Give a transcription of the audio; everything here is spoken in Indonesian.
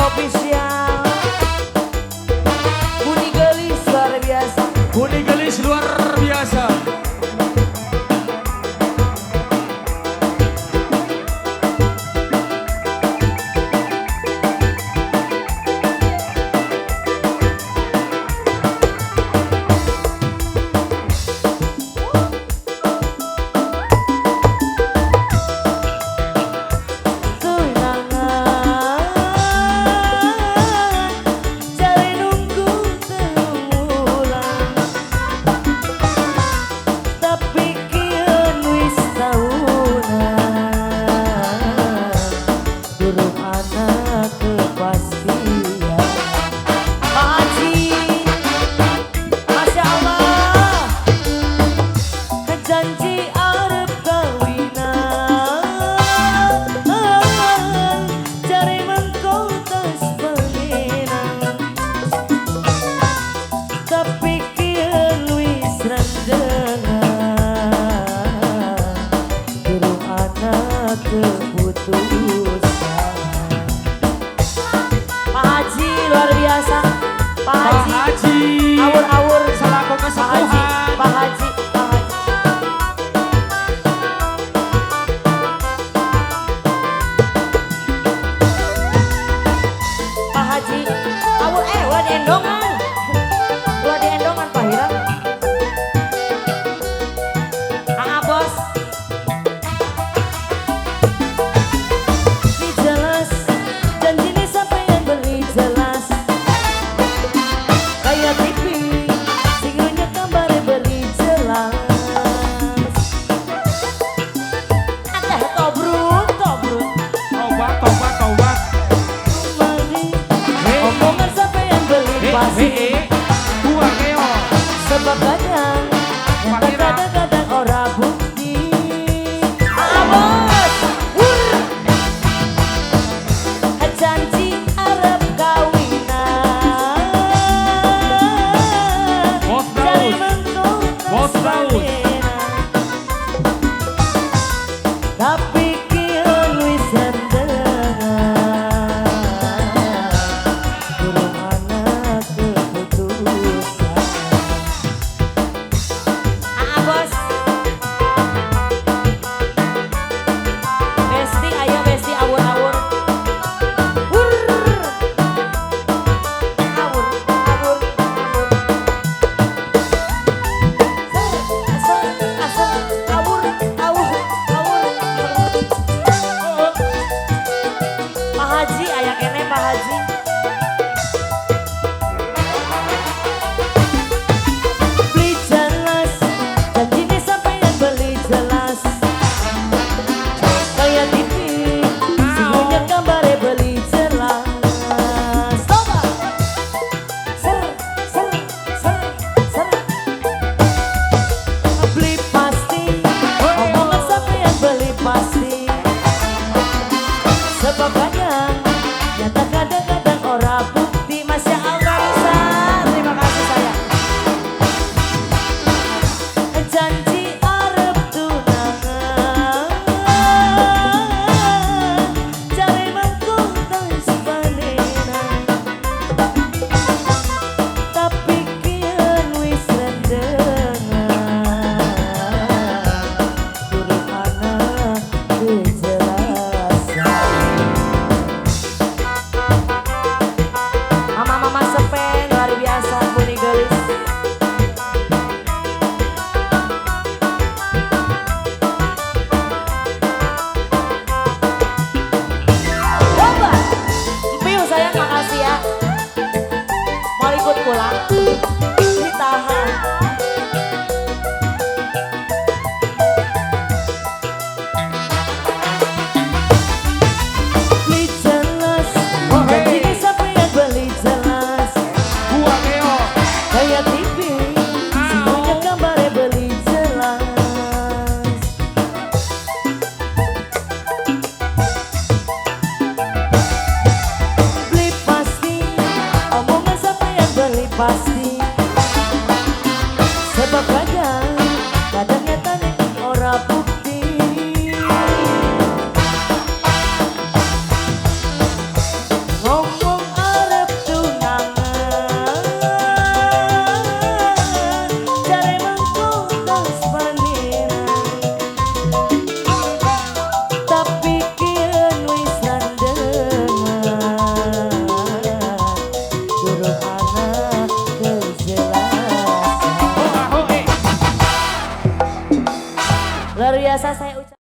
official. Budi Gelis luar biasa. Budi Gelis luar biasa. Pak Haji luar biasa. Pak Haji awur-awur selaku kesepuhan. Pak Haji awur ulah diendongan. Ulah diendongan Pak Hiram. Bos jelas janji ini sampai yang beli jelas kayak TV singunya kabarnya beli jelas ada tobrut Tobat mari omongan sampai yang beli pasti gua keo sebab kadang yang kadang-kadang orang bukti bos janji Arab kawinan dari mentul tapi kieu wis rendengan durung ana keputusan. Bos Besti ayo Besti awur-awur Pak Haji aya kene Pak Haji. Beli jelas janji ini sampai yang beli jelas kayak TV singunya gambarnya beli jelas. Coba ser beli pasti omongan sampai yang beli pasti sebab kadang nyata kadang-kadang orang bukti. Masya Allah Risa, terima kasih sayang. Janji Arab tunangan cari mangkuk tangis panenan tapi kian wis rendengan durung ana kejelasan. Mama-mama sepen luar biasa Budi Gelis. Coba Piu sayang makasih ya mau ikut pulang ditahan. Beli jelas janji ini sampai yang beli jelas gua keo kayak TV singunya gambarnya beli jelas beli pasti omongan sampai yang beli pasti biasa saya